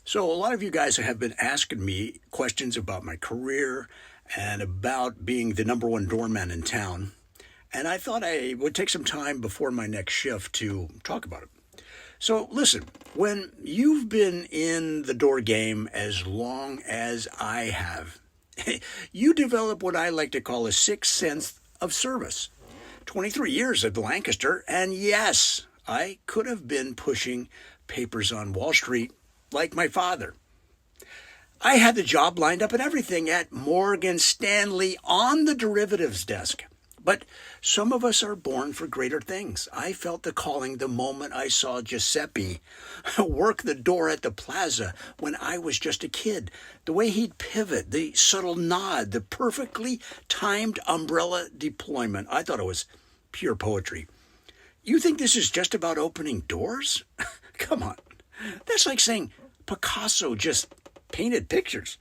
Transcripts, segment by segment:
So, a lot of you guys have been asking me questions about my career and about being the number one doorman in town. And I thought I would take some time before my next shift to talk about it. So, listen, when you've been in the door game as long as I have, you develop what I like to call a sixth sense of service. 23 years at Lancaster, and yes, I could have been pushing papers on Wall Street like my father. I had the job lined up and everything at Morgan Stanley on the derivatives desk. But some of us are born for greater things. I felt the calling the moment I saw Giuseppe work the door at the plaza when I was just a kid. The way he'd pivot, the subtle nod, the perfectly timed umbrella deployment. I thought it was pure poetry. You think this is just about opening doors? Come on. That's like saying Picasso just painted pictures.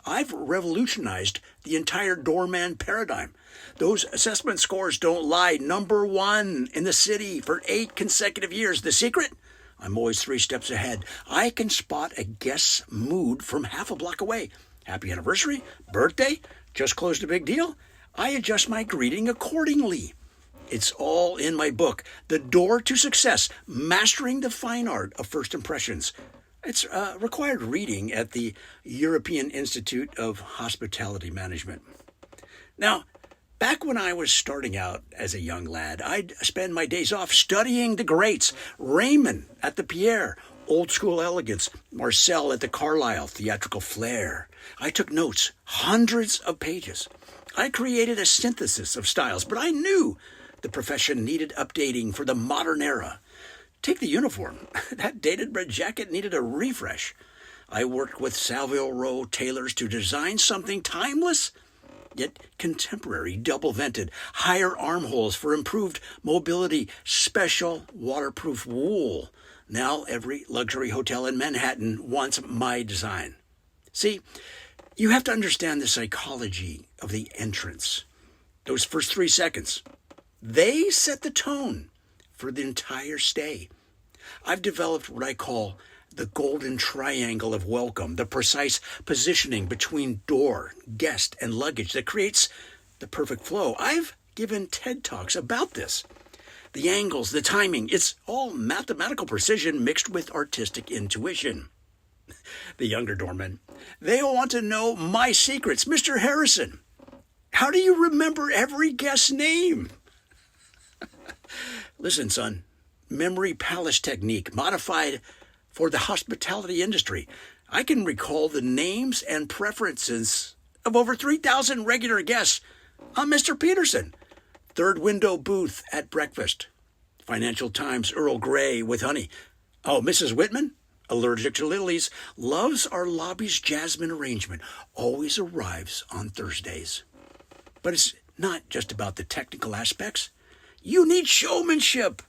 I've revolutionized the entire doorman paradigm. Those assessment scores don't lie. Number one in the city for 8 consecutive years. The secret? I'm always 3 steps ahead. I can spot a guest's mood from half a block away. Happy anniversary? Birthday? Just closed a big deal? I adjust my greeting accordingly. It's all in my book, The Door to Success, Mastering the Fine Art of First Impressions. It's required reading at the European Institute of Hospitality Management. Now, back when I was starting out as a young lad, I'd spend my days off studying the greats, Raymond at the Pierre, Old School Elegance, Marcel at the Carlyle, Theatrical Flair. I took notes, hundreds of pages. I created a synthesis of styles, but I knew the profession needed updating for the modern era. Take the uniform. That dated red jacket needed a refresh. I worked with Savile Row tailors to design something timeless, yet contemporary, double-vented, higher armholes for improved mobility, special waterproof wool. Now every luxury hotel in Manhattan wants my design. See, you have to understand the psychology of the entrance. Those first 3 seconds. They set the tone for the entire stay. I've developed what I call the golden triangle of welcome, the precise positioning between door, guest, and luggage that creates the perfect flow. I've given TED Talks about this. The angles, the timing, it's all mathematical precision mixed with artistic intuition. The younger doormen, they want to know my secrets. Mr. Harrison, how do you remember every guest's name? Listen, son, memory palace technique modified for the hospitality industry. I can recall the names and preferences of over 3,000 regular guests. I'm Mr. Peterson, third window booth at breakfast. Financial Times Earl Grey with honey. Oh, Mrs. Whitman, allergic to lilies, loves our lobby's jasmine arrangement, always arrives on Thursdays. But it's not just about the technical aspects. You need showmanship.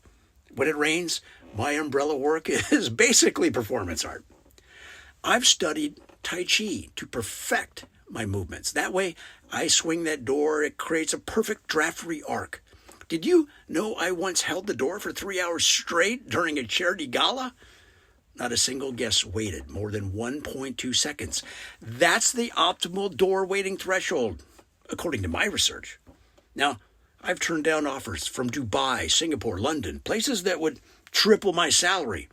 When it rains, my umbrella work is basically performance art. I've studied Tai Chi to perfect my movements. That way, I swing that door, it creates a perfect draft-free arc. Did you know I once held the door for 3 hours straight during a charity gala? Not a single guest waited more than 1.2 seconds. That's the optimal door waiting threshold, according to my research. Now, I've turned down offers from Dubai, Singapore, London, places that would triple my salary.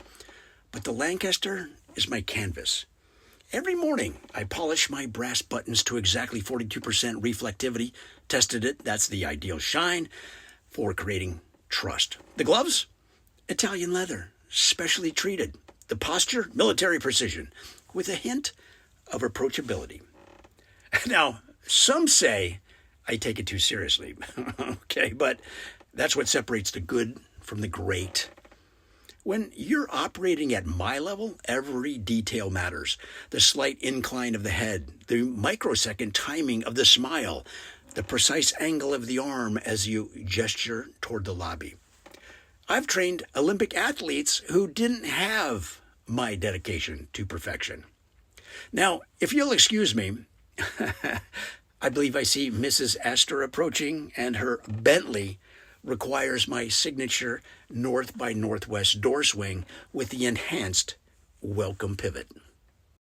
But the Lancaster is my canvas. Every morning, I polish my brass buttons to exactly 42% reflectivity. Tested it. That's the ideal shine for creating trust. The gloves? Italian leather, specially treated. The posture? Military precision, with a hint of approachability. Now, some say I take it too seriously. Okay, but that's what separates the good from the great. When you're operating at my level, every detail matters. The slight incline of the head, the microsecond timing of the smile, the precise angle of the arm as you gesture toward the lobby. I've trained Olympic athletes who didn't have my dedication to perfection. Now, if you'll excuse me, I believe I see Mrs. Astor approaching, and her Bentley requires my signature north by northwest door swing with the enhanced welcome pivot.